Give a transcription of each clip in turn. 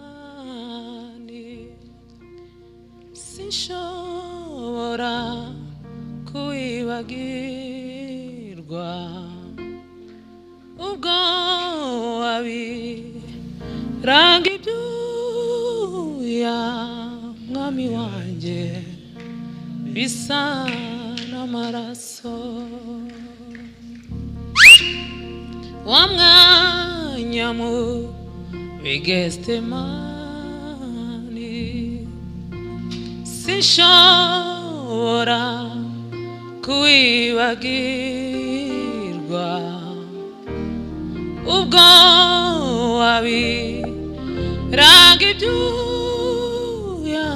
Getsemani, sinshobora kwibagirwa ubwo wabiraga ibyuya mwami wanjye bisa n'amaraso wa mwanya mu Getsemani, sinshobora kwibagirwa ubwo wabiraga ibyuya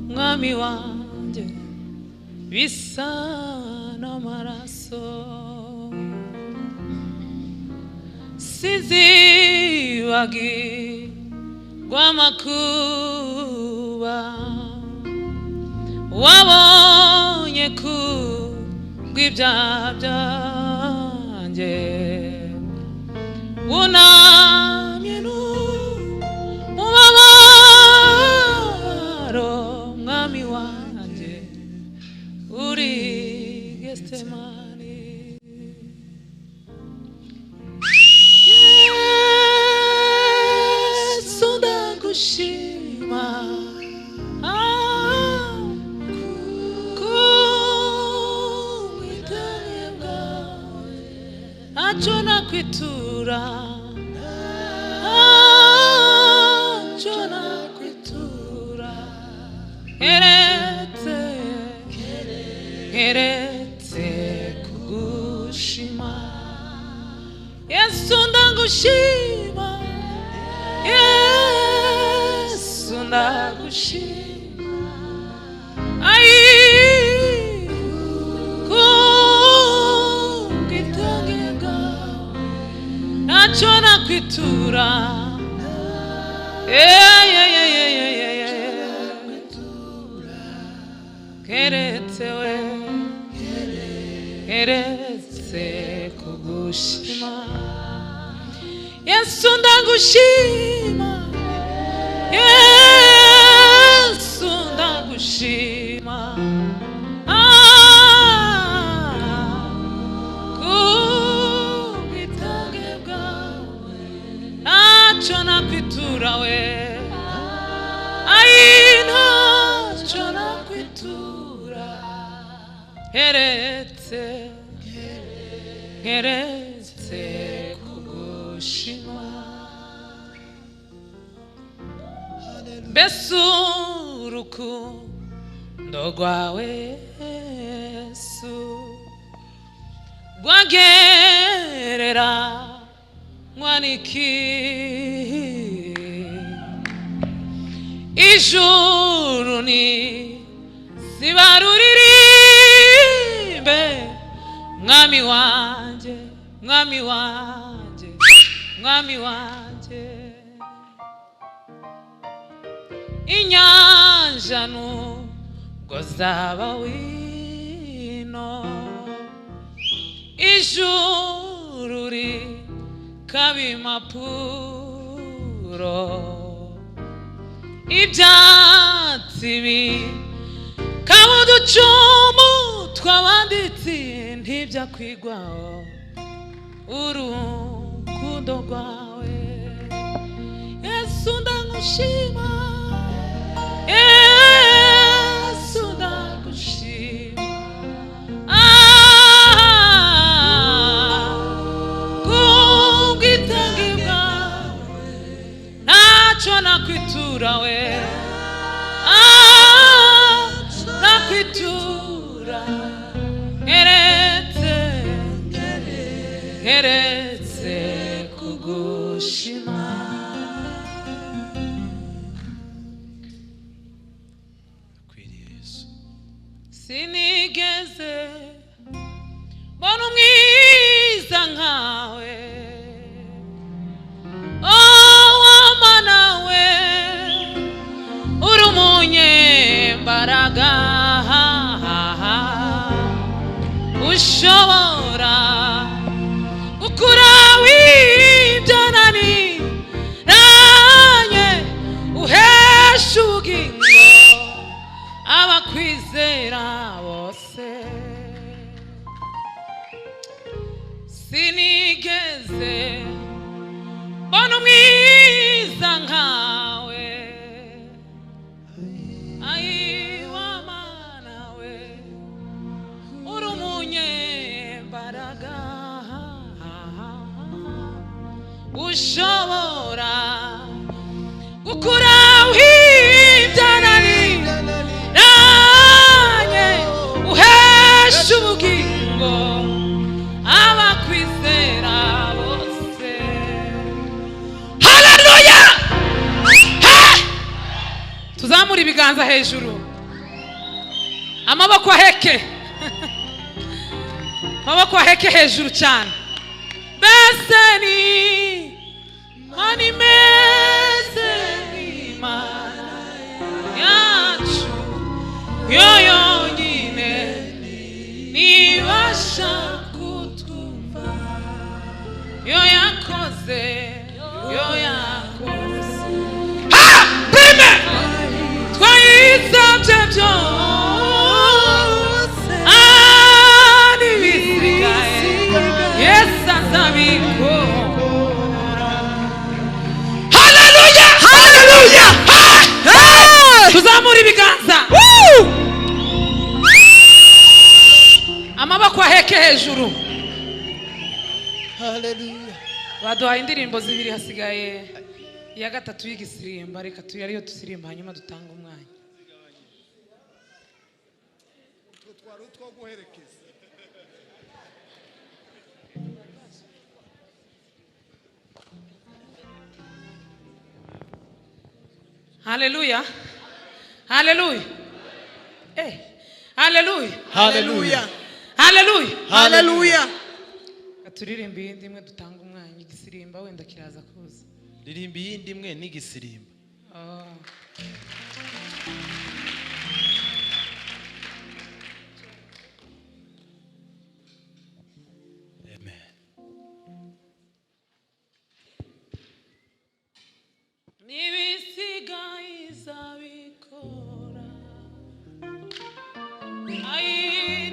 mwami wanjye bisa n'amaraso sizibagirwa amakuba wabonye kubw'ibyaha byanjye wunamye n'umubabaro mwami wanjye uri Getsemani. Yesu ndagushima kubw'ubwitange bwawe ntacyo nakwitura keretse kugushima. Yesu ndagushima, Yesu ndagushima, kubw'ubwitange bwawe ntacyo nakwitura. Keretse we, keretse kugushima. Yesu ndagushima, Yesu ndagushima, kubw'ubwitange bwawe ntacyo nakwitura we, ntacyo nakwitura. Keretse kugushima. Mbese urukundo rwawe Yesu rwagereranywa n'iki? Ijuru n'isiba ruririmbe mwami wanjye, mwami wanjye, mwami wanjye. Inyanja nubwo zaba wino, ijuru rikaba impapuro, ibyatsi bikaba uducumu tw'abanditsi ntibyakwigwaho urukundo rwawe. Yesu ndagushima, Yesu ndagushima, kubw'ubwitange bwawe ntacyo nakwitura we, nakwitura. Keretse kugushima. Sinigeze mbona umwiza nkawe, Mana we, uri umunyembaraga ushobora gukuraho ibyananira sinigeze mbona umwiza nkawe ayiwa mana we uri umunyembaraga ushobora gukuraho ibyananiranye uhesha ubugingo abakwizera bose. Haleluya! Tuzamura ibiganza hejuru, amaboko aheke amaboko aheke hejuru cyane. Mbese ni mani meze imana yacu yo yonyine nibasha kutwumva, yo yakoze prime twayisabye byose n'ibisigaye Yesu azabikora. Haleluya! Haleluya! Tuzamura ibiganza, amaboko aheke hejuru. Haleluya! Baduhaye indirimbo zibiri, hasigaye iya gatatu y'igisirimba. Reka tuyariyo dusirimba hanyuma dutanga umwanya. Haleluya! Haleluya! Haleluya! Haleluya! Haleluya! Haleluya! Turirimba iyindi imwe dutanga umwanya. Igisirimba wenda kiraza kuza. Ririmba iyindi imwe n'igisirimba. Amen. Nibisigaye izabikora.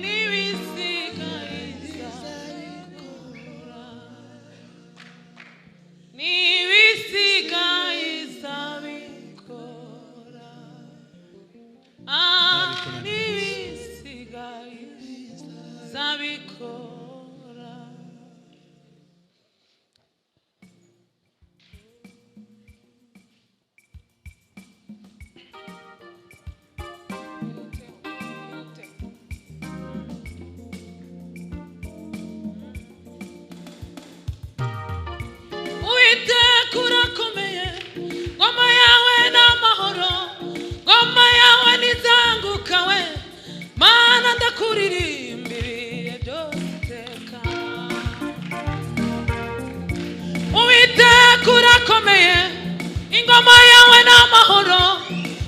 Nibisigaye izabikora. Nibisigaye izabikora. Nibisigaye izabikora. Uwiteka urakomeye, ngoma yawe n'amahoro, ngoma yawe nizanguka we, mana ndakuririmbiriye byose iteka. Uwiteka urakomeye, ingoma yawe n'amahoro,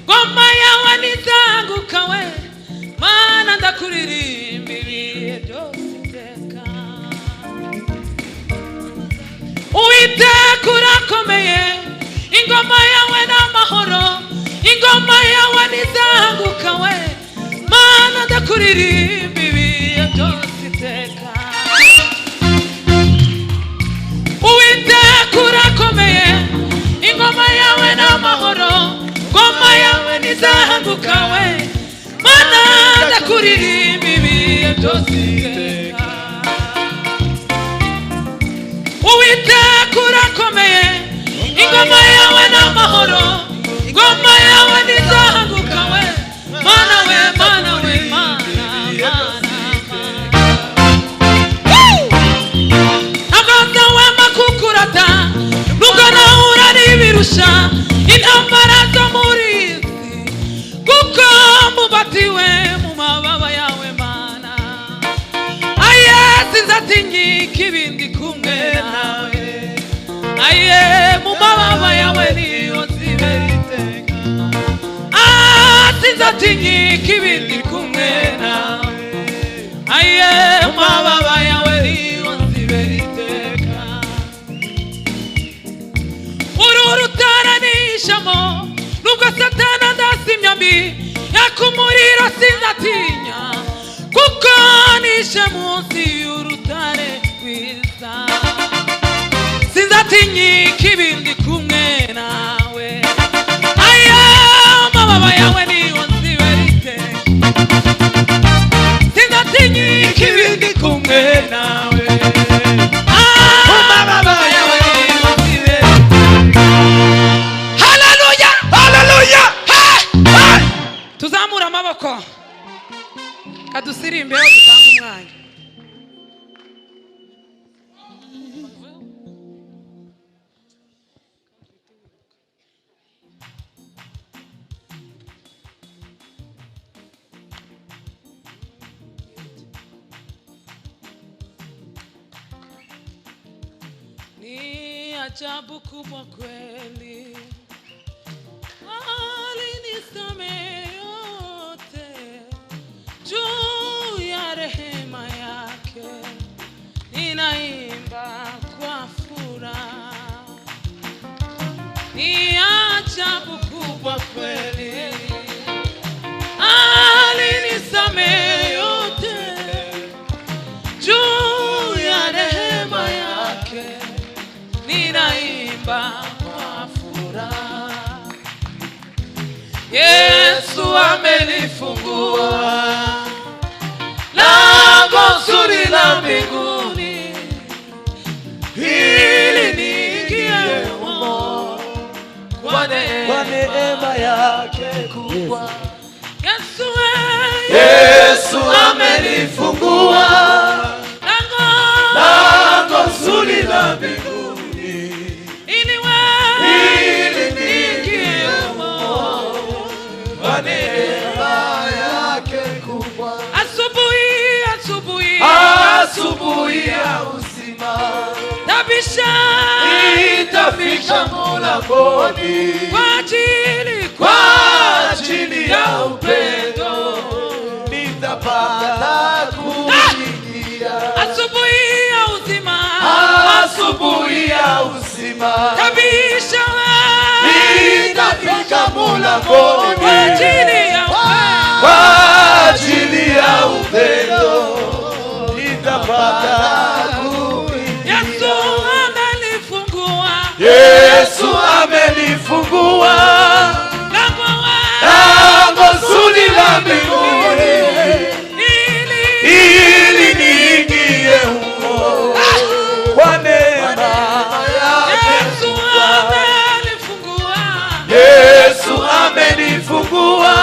ngoma yawe nizanguka we, mana ndakuririmbiriye byose iteka. Uwiteka urakomeye, ingoma yawe n'amahoro, ingoma yawe nizanguka we, mana ndakuririmba ibihe byose iteka. Uwiteka urakomeye, ingoma yawe n'amahoro, ingoma yawe nizanguka we, mana ndakuririmba ibihe byose iteka. Uwiteka urakomeye, ingoma yawe n'amahoro, ingoma yawe nizanguka we, mana we, mana we, mana, ntabwo wema kukurata, nubwo nahura n'ibirusha intambara zo muri isi, kuko mbubatiwe mu mababa yawe mana. Aye sinzatinyika ibindi kumwe nawe, aye mu mababa yawe niyo nzibera iteka. Sinzatinyika ibindi kumwe nawe, aye mu mababa yawe niyo nzibera iteka. Uru rutara nishamo, nubwo Satana ndasimya mbi yakumuriro sinzatinya, kuko nishe munsi y'urutare rwiza. sinzatinyi kibindi kumwe nawe aya mababa yawe niyo nziberite sinzatinyi kibindi kumwe nawe mababa yawe niyo nziberite. Haleluya haleluya tuzamura amaboko kadusirimbeho dutanga umwanya. Ni ajabu kubwa kweli, alinisamehe yote juu ya rehema yake, ninaimba kwa furaha. Ni ajabu kubwa kweli, alinisamehe yote juu ya rehema yake, ninaimba kwa furaha. Yesu amenifungua lango zuri la mbinguni, ili niingie humo kwa neema yake kubwa. Yesu amenifungua lango zuri la mbinguni, ili niingie humo kwa neema yake kubwa. Asubuhi ya uzima nitafika mlangoni kwa ajili ya upendo, nitapata kuingia. Asubuhi ya uzima nitafika mlangoni kwa ajili ya upendo, nitapata kuingia. Yesu amenifungua lango zuri la mbinguni, ili niingie humo kwa neema yake. Yesu amenifungua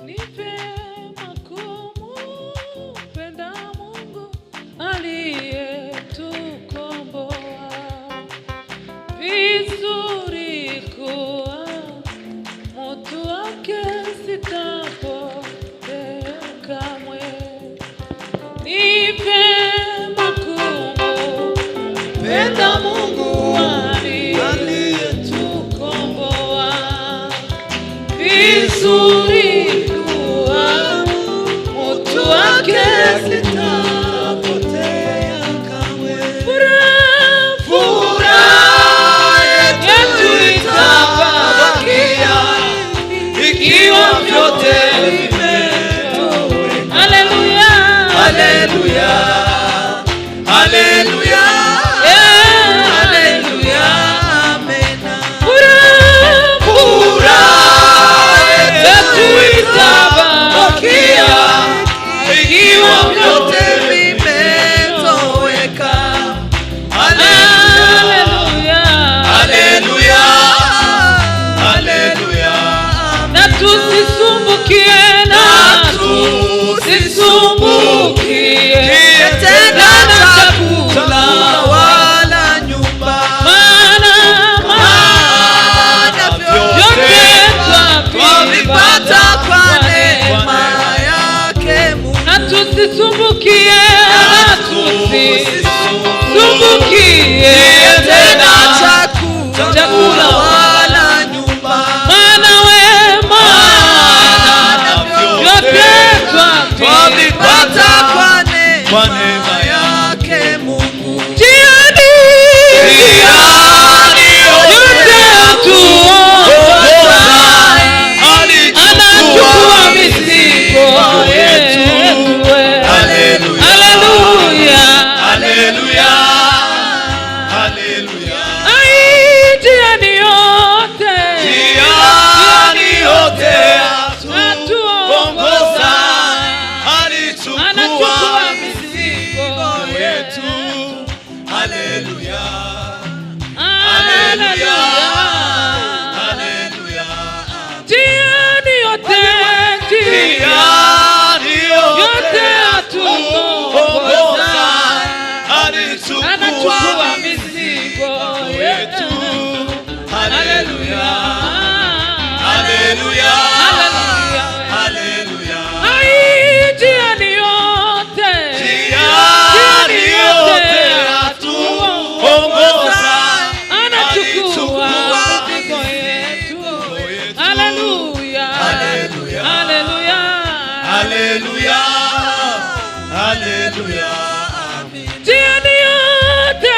Ni vyema kumpenda Mungu aliyetukomboa. Vizuri kuwa mtu wake sitapotea kamwe. Ni vyema kumpenda Mungu aliyetukomboa. Vizuri kuwa mtu wake sitapotea kamwe. Furaha yetu itabakia ikiwa vyote vimetoweka. Haleluya, haleluya, haleluya, haleluya, amena. Furaha yetu itabakia ikiwa vyote vimetoweka. Haleluya, haleluya, haleluya. Na tusisumbukie, na tusisumbukie tena chakula wala nyumba, maana vyote twavipata kwa neema yake Mungu. Na tusisumbukie, na tusisumbukie tena chakula wala nyumba, maana vyote twavipata kwa neema yake Mungu. Jiani yote atuongoza, anachukua mizigo yetu. Haleluya, haleluya, haleluya. Ai, jiani yote atuongoza, anachukua mizigo yetu. Haleluya, haleluya, haleluya. Jiani yote atuongoza, anachukua mizigo yetu. Haleluya, haleluya, haleluya. Ai, jiani yote atuongoza, anachukua mizigo yetu. Haleluya, haleluya, haleluya, haleluya. Jiani yote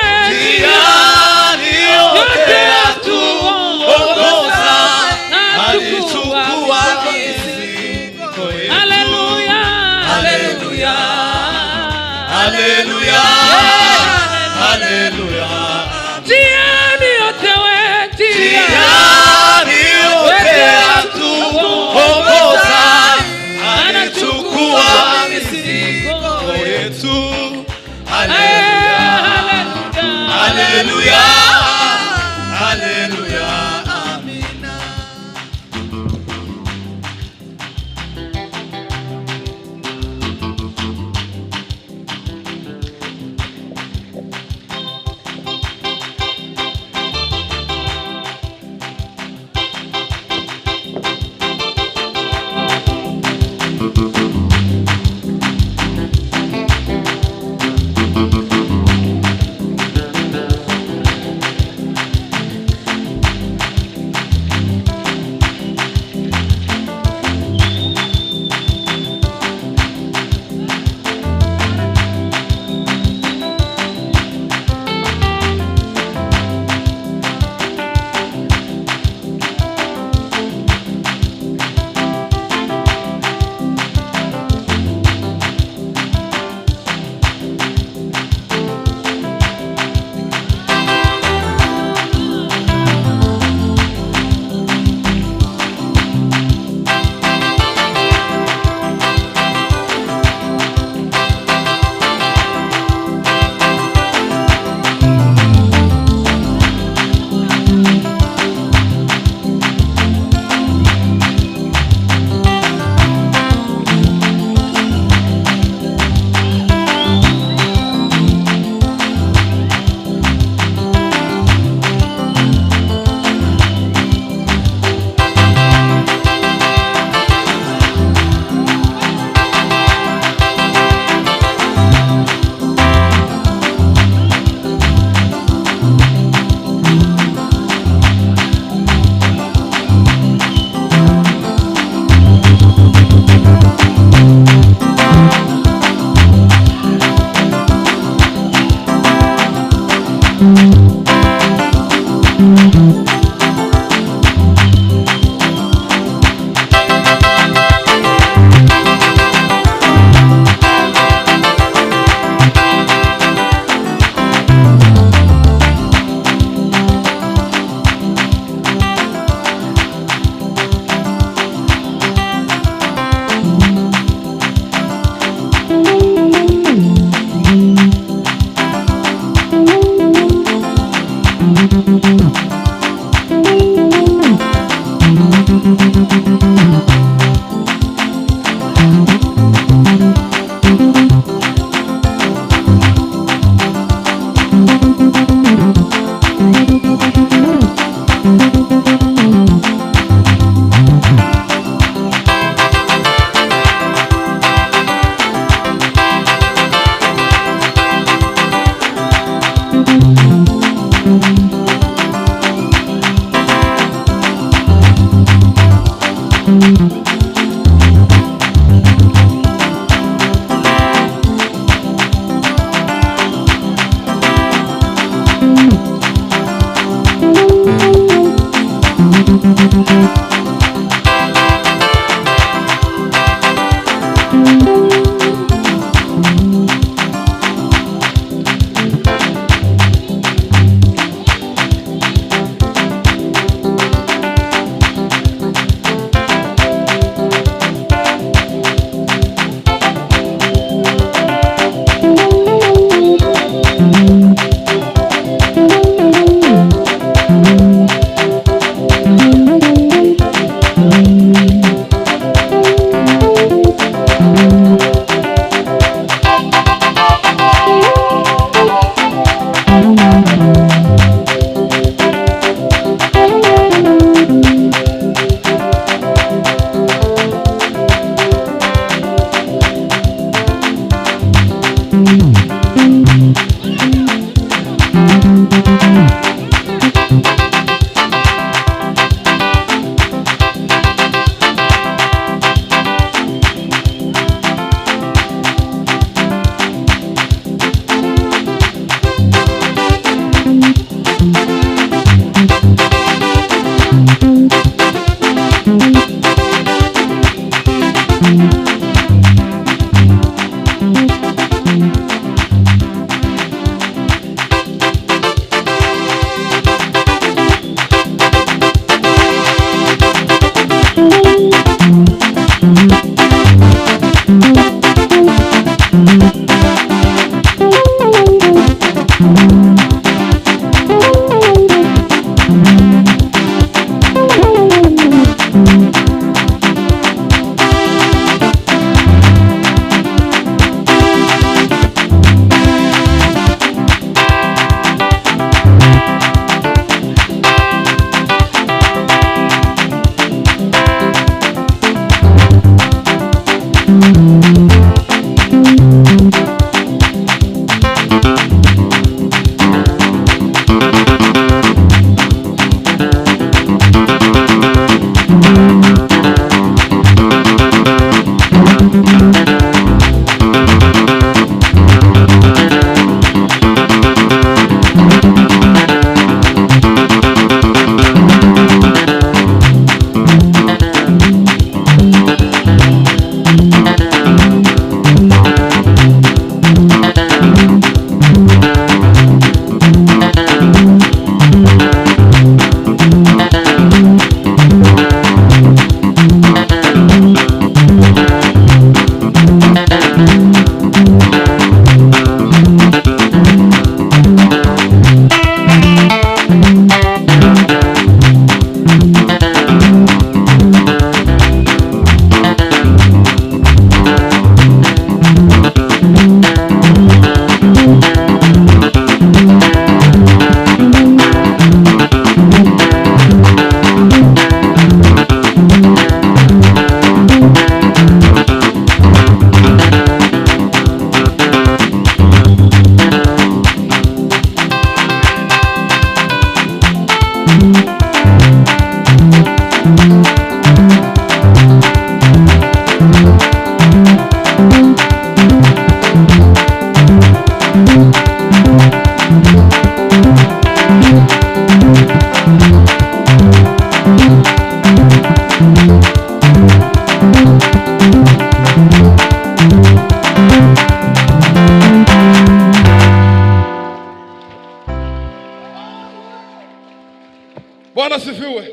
Bwana sifiwe.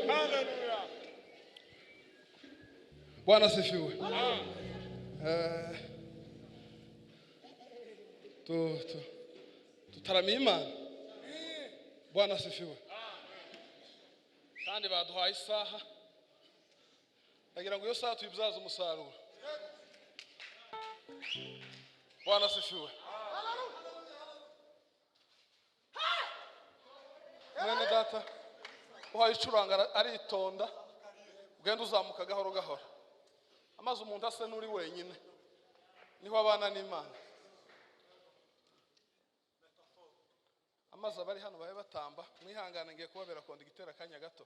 Bwana sifiwe. Tutaramiye Imana. Bwana sifiwe. Kandi baduhaye isaha. Nagira ngo iyo saha tuyibyaze umusaruro. Bwana sifiwe. Mwene data uhaye icuranga aritonda ugenda uzamuka gahoro gahoro. Amaze umuntu ase n'uri wenyine niho abana n'Imana. Amaze abari hano bahe batamba mwihangane ngiye kubabera konda igitera kanya gato.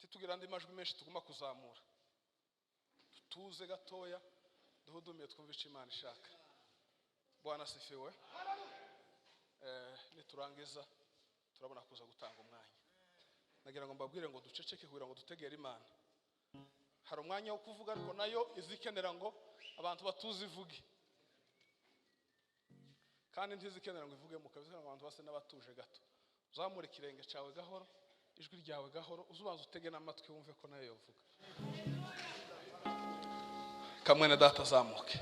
Titugira andi majwi menshi tuguma kuzamura. Tuze gatoya duhudumiye twumvisha Imana ishaka. Bwana sifiwe. Niturangiza turabona kuza gutanga umwanya. Nagira ngo mbabwire ngo duceceke kugira ngo dutegere Imana. Hari umwanya wo kuvuga ariko nayo izikenera ngo abantu batuzivuge. Kandi ntizikenera ngo ivuge mu kabisa abantu base n'abatuje gato. Uzamure kirenge cyawe gahoro, ijwi ryawe gahoro, uzubanza utege n'amatwi wumve ko nayo yovuga. Kamwene data zamuke.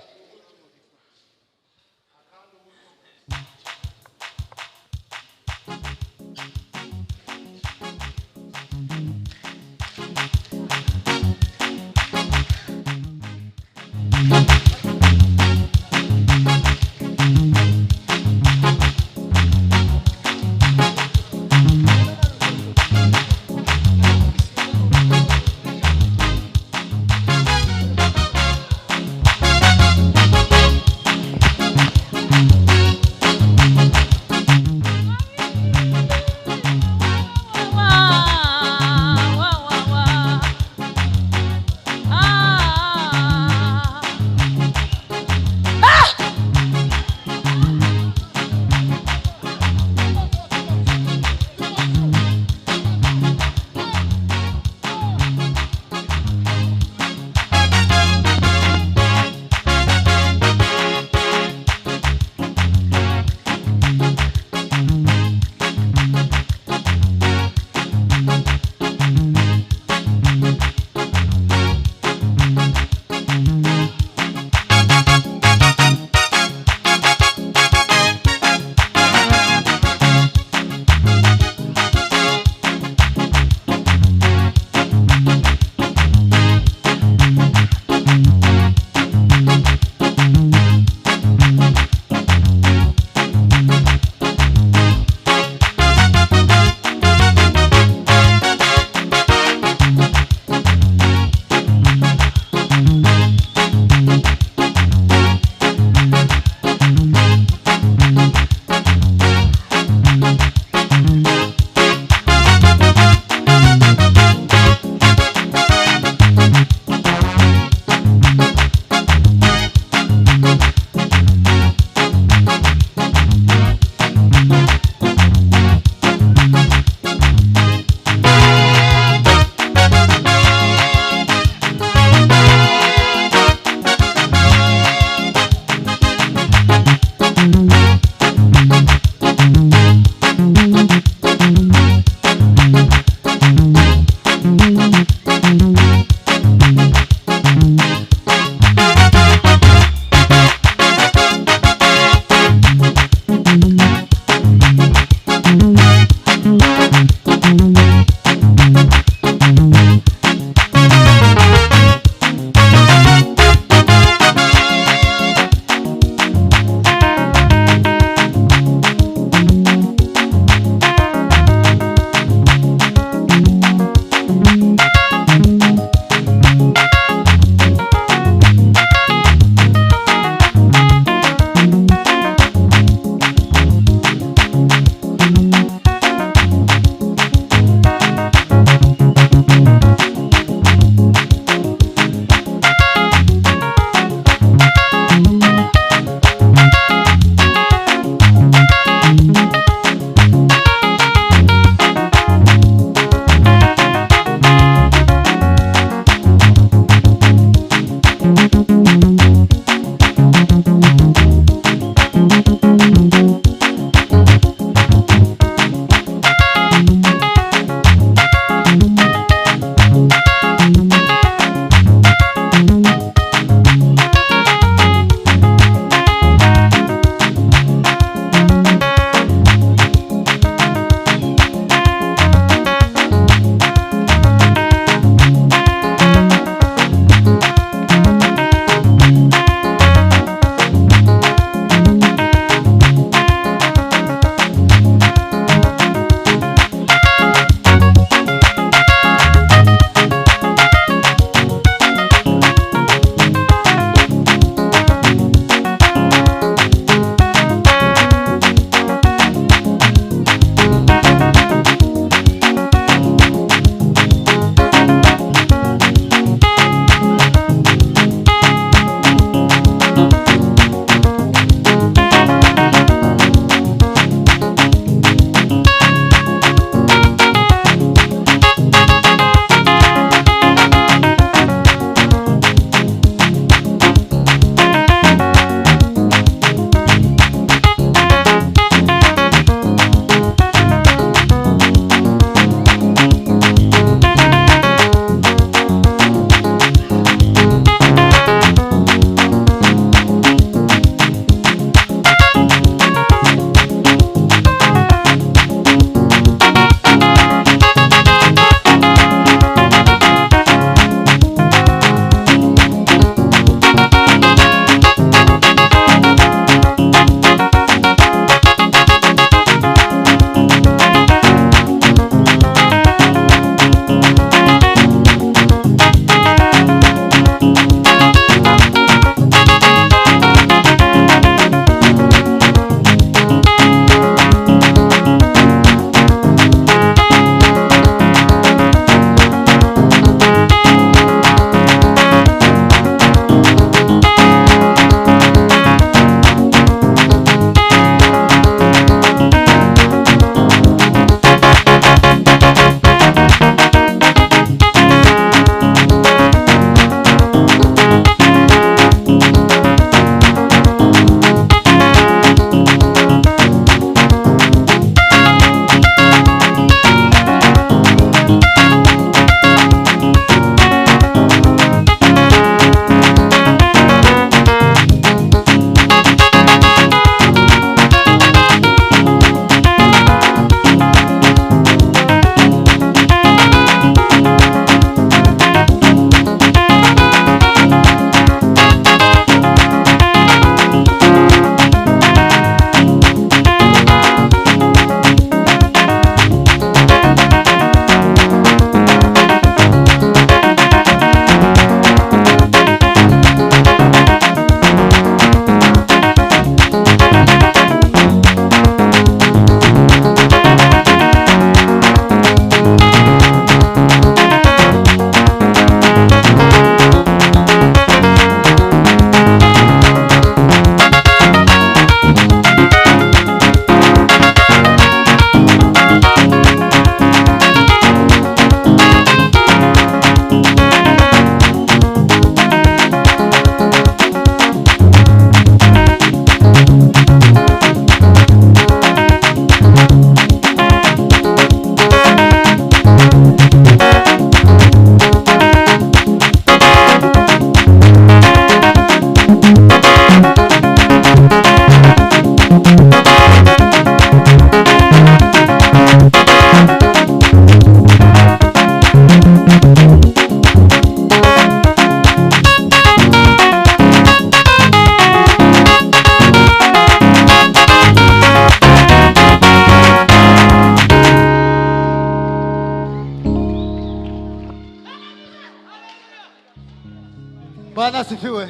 Bwana sifiwe.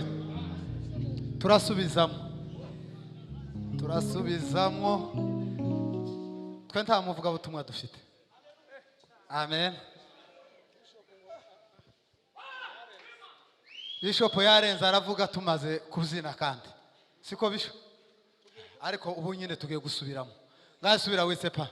Turasubizamo twe nta muvuga butumwa dufite. Amen. Bishop yarenze aravuga tumaze kuzina kandi siko bisho, ariko ubu nyine tugiye gusubiramo. Ngasubira wese pa.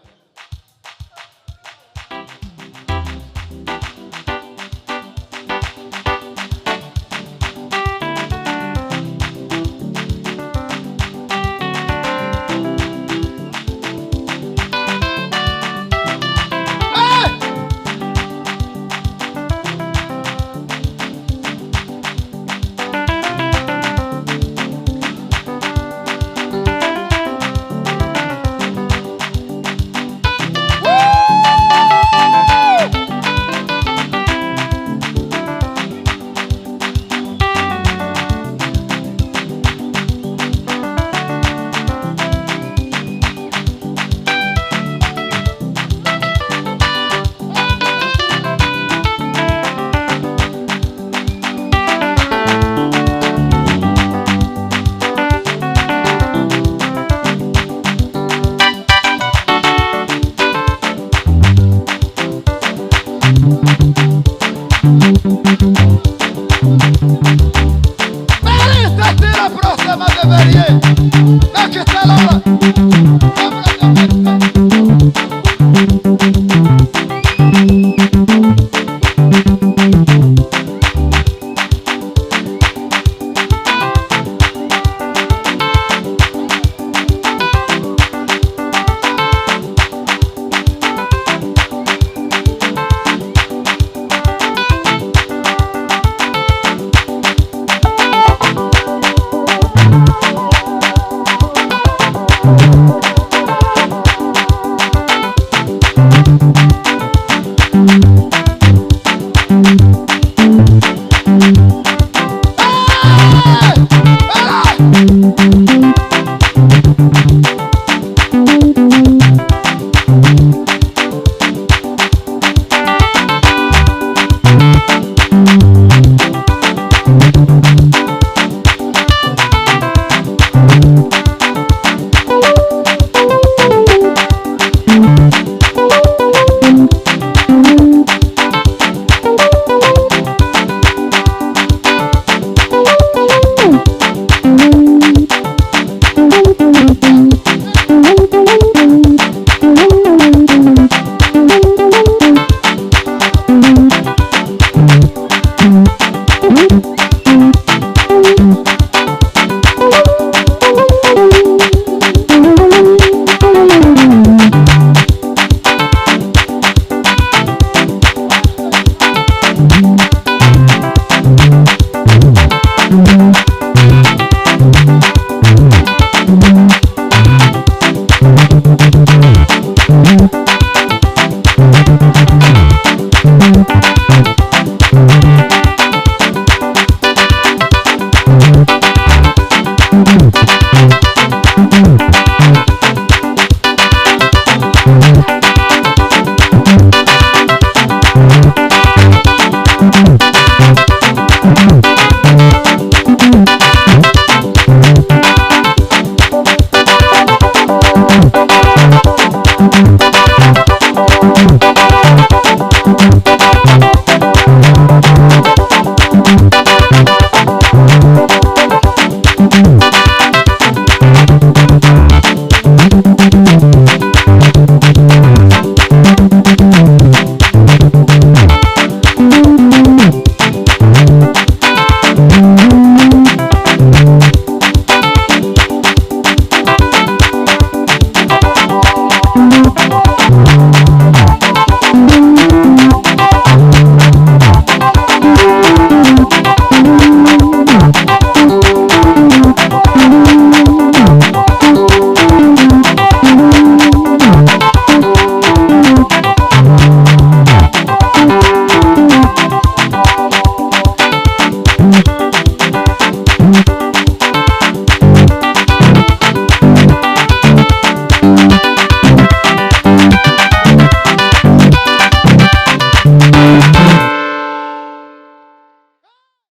Próxima deveria. Aqui está lá.